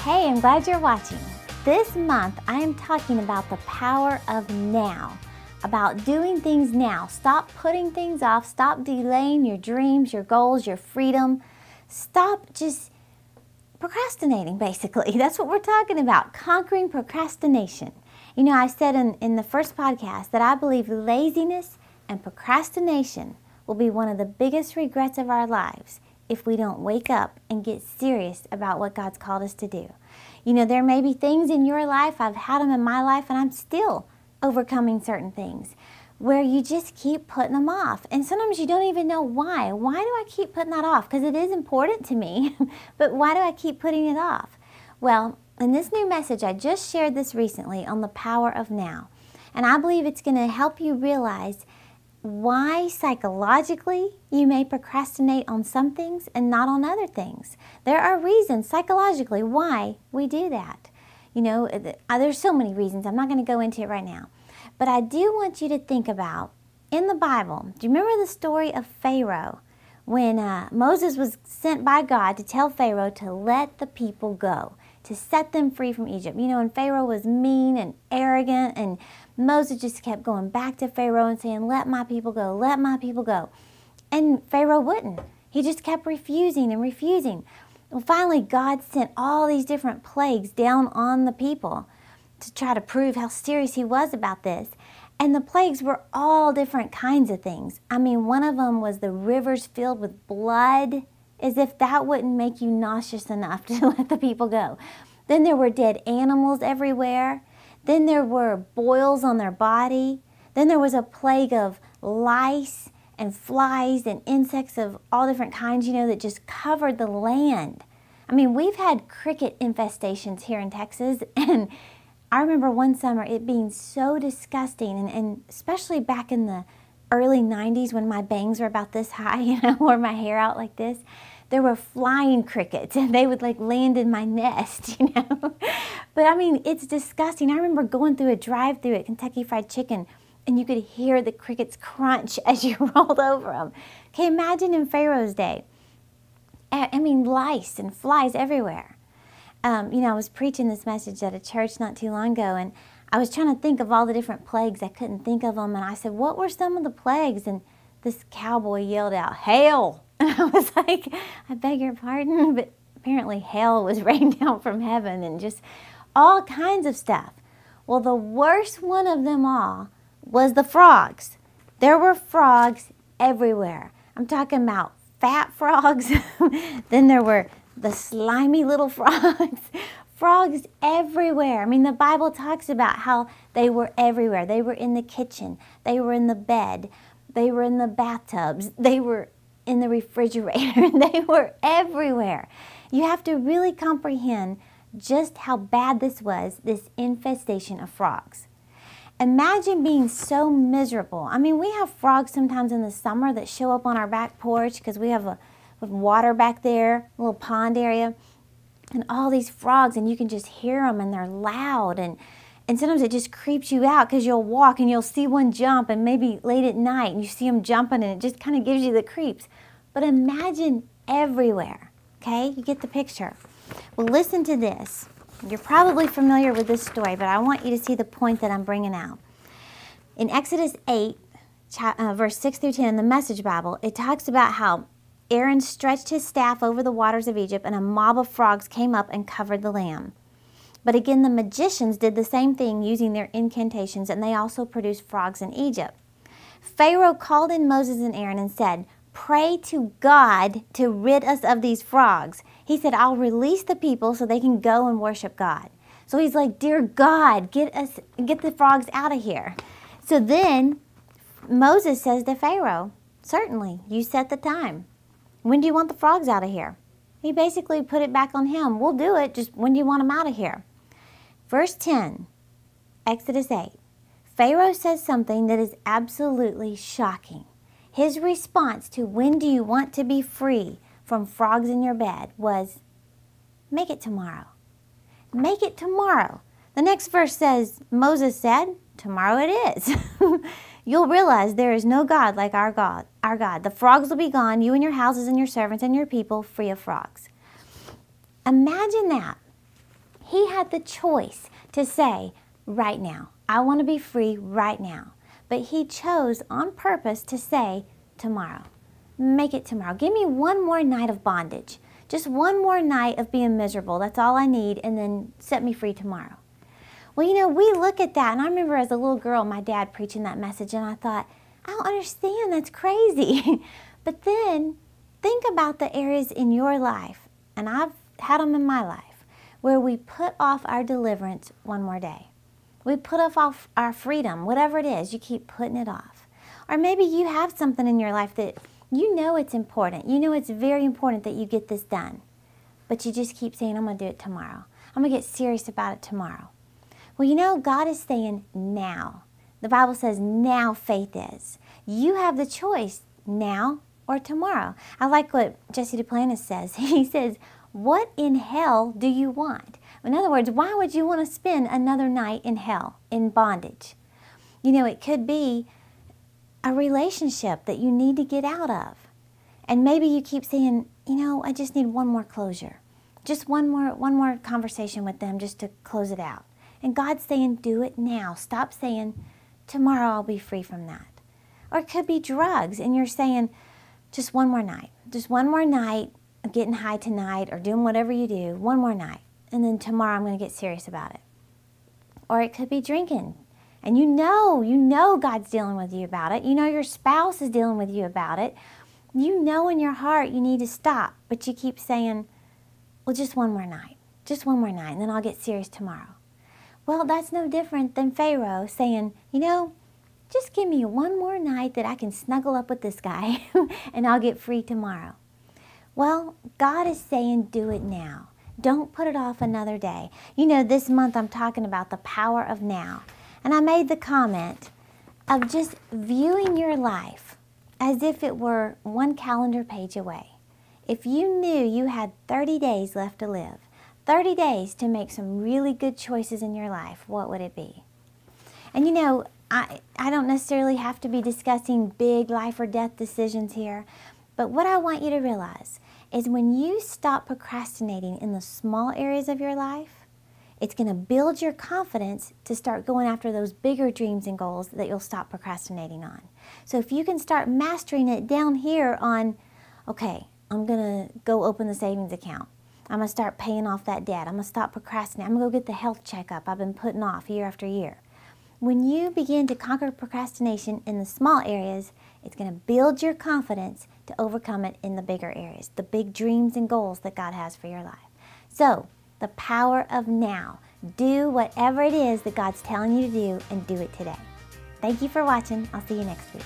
Hey, I'm glad you're watching. This month, I am talking about the power of now, about doing things now. Stop putting things off. Stop delaying your dreams, your goals, your freedom. Stop just procrastinating, basically. That's what we're talking about, conquering procrastination. You know, I said in the first podcast that I believe laziness and procrastination will be one of the biggest regrets of our lives if we don't wake up and get serious about what God's called us to do. You know, there may be things in your life, I've had them in my life, and I'm still overcoming certain things where you just keep putting them off. And sometimes you don't even know why. Why do I keep putting that off? Because it is important to me, but why do I keep putting it off? Well, in this new message, I just shared this recently on the power of now. And I believe it's going to help you realize why psychologically you may procrastinate on some things and not on other things. There are reasons psychologically why we do that. You know, there's so many reasons. I'm not going to go into it right now. But I do want you to think about, in the Bible, do you remember the story of Pharaoh? When Moses was sent by God to tell Pharaoh to let the people go, to set them free from Egypt. You know, and Pharaoh was mean and arrogant, and Moses just kept going back to Pharaoh and saying, let my people go, let my people go. And Pharaoh wouldn't. He just kept refusing and refusing. Well, finally, God sent all these different plagues down on the people to try to prove how serious he was about this. And the plagues were all different kinds of things. I mean, one of them was the rivers filled with blood, as if that wouldn't make you nauseous enough to let the people go. Then there were dead animals everywhere. Then there were boils on their body. Then there was a plague of lice and flies and insects of all different kinds, you know, that just covered the land. I mean, we've had cricket infestations here in Texas, and I remember one summer it being so disgusting, and especially back in the early 90s when my bangs were about this high, you know, or my hair out like this. There were flying crickets, and they would like land in my nest, you know. But I mean, it's disgusting. I remember going through a drive-thru at Kentucky Fried Chicken, and you could hear the crickets crunch as you rolled over them. Okay, imagine in Pharaoh's day. I mean, lice and flies everywhere. You know, I was preaching this message at a church not too long ago, and I was trying to think of all the different plagues. I couldn't think of them, and I said, what were some of the plagues? And this cowboy yelled out, hail. And I was like, I beg your pardon, but apparently hell was rained down from heaven and just all kinds of stuff. Well, the worst one of them all was the frogs. There were frogs everywhere. I'm talking about fat frogs. Then there were the slimy little frogs. Frogs everywhere. I mean, the Bible talks about how they were everywhere. They were in the kitchen. They were in the bed. They were in the bathtubs. They were in the refrigerator. They were everywhere. You have to really comprehend just how bad this was, this infestation of frogs. Imagine being so miserable. I mean, we have frogs sometimes in the summer that show up on our back porch because we have water back there, a little pond area, and all these frogs, and you can just hear them, and they're loud, and sometimes it just creeps you out because you'll walk and you'll see one jump, and maybe late at night and you see them jumping, and it just kind of gives you the creeps. But imagine everywhere, okay? You get the picture. Well, listen to this. You're probably familiar with this story, but I want you to see the point that I'm bringing out. In Exodus 8, verse 6 through 10 in the Message Bible, it talks about how Aaron stretched his staff over the waters of Egypt, and a mob of frogs came up and covered the land. But again, the magicians did the same thing using their incantations, and they also produced frogs in Egypt. Pharaoh called in Moses and Aaron and said, pray to God to rid us of these frogs. He said, I'll release the people so they can go and worship God. So he's like, dear God, get the frogs out of here. So then Moses says to Pharaoh, certainly, you set the time. When do you want the frogs out of here? He basically put it back on him. We'll do it, just when do you want them out of here? Verse 10, Exodus 8. Pharaoh says something that is absolutely shocking. His response to when do you want to be free from frogs in your bed was, make it tomorrow. Make it tomorrow. The next verse says, Moses said, tomorrow it is. You'll realize there is no God like our God. The frogs will be gone, you and your houses and your servants and your people free of frogs. Imagine that. He had the choice to say, right now, I want to be free right now. But he chose on purpose to say, tomorrow. Make it tomorrow. Give me one more night of bondage. Just one more night of being miserable. That's all I need, and then set me free tomorrow. Well, you know, we look at that, and I remember as a little girl, my dad preaching that message, and I thought, I don't understand, that's crazy. But then, think about the areas in your life, and I've had them in my life, where we put off our deliverance one more day. We put off our freedom, whatever it is, you keep putting it off. Or maybe you have something in your life that you know it's important. You know it's very important that you get this done. But you just keep saying, I'm going to do it tomorrow. I'm going to get serious about it tomorrow. Well, you know, God is saying now. The Bible says now faith is. You have the choice now or tomorrow. I like what Jesse Duplantis says. He says, what in hell do you want? In other words, why would you want to spend another night in hell, in bondage? You know, it could be a relationship that you need to get out of. And maybe you keep saying, you know, I just need one more closure. Just one more conversation with them just to close it out. And God's saying, do it now. Stop saying, tomorrow I'll be free from that. Or it could be drugs, and you're saying, just one more night. Just one more night of getting high tonight or doing whatever you do. One more night. And then tomorrow I'm going to get serious about it. Or it could be drinking. And you know God's dealing with you about it. You know your spouse is dealing with you about it. You know in your heart you need to stop, but you keep saying, well, just one more night. Just one more night, and then I'll get serious tomorrow. Well, that's no different than Pharaoh saying, you know, just give me one more night that I can snuggle up with this guy, and I'll get free tomorrow. Well, God is saying, do it now. Don't put it off another day. You know, this month I'm talking about the power of now. And I made the comment of just viewing your life as if it were one calendar page away. If you knew you had 30 days left to live, 30 days to make some really good choices in your life, what would it be? And you know, I don't necessarily have to be discussing big life or death decisions here, but what I want you to realize is when you stop procrastinating in the small areas of your life, it's going to build your confidence to start going after those bigger dreams and goals that you'll stop procrastinating on. So if you can start mastering it down here on, okay, I'm going to go open the savings account. I'm going to start paying off that debt. I'm going to stop procrastinating. I'm going to go get the health checkup I've been putting off year after year. When you begin to conquer procrastination in the small areas, it's going to build your confidence to overcome it in the bigger areas, the big dreams and goals that God has for your life. So, the power of now. Do whatever it is that God's telling you to do, and do it today. Thank you for watching. I'll see you next week.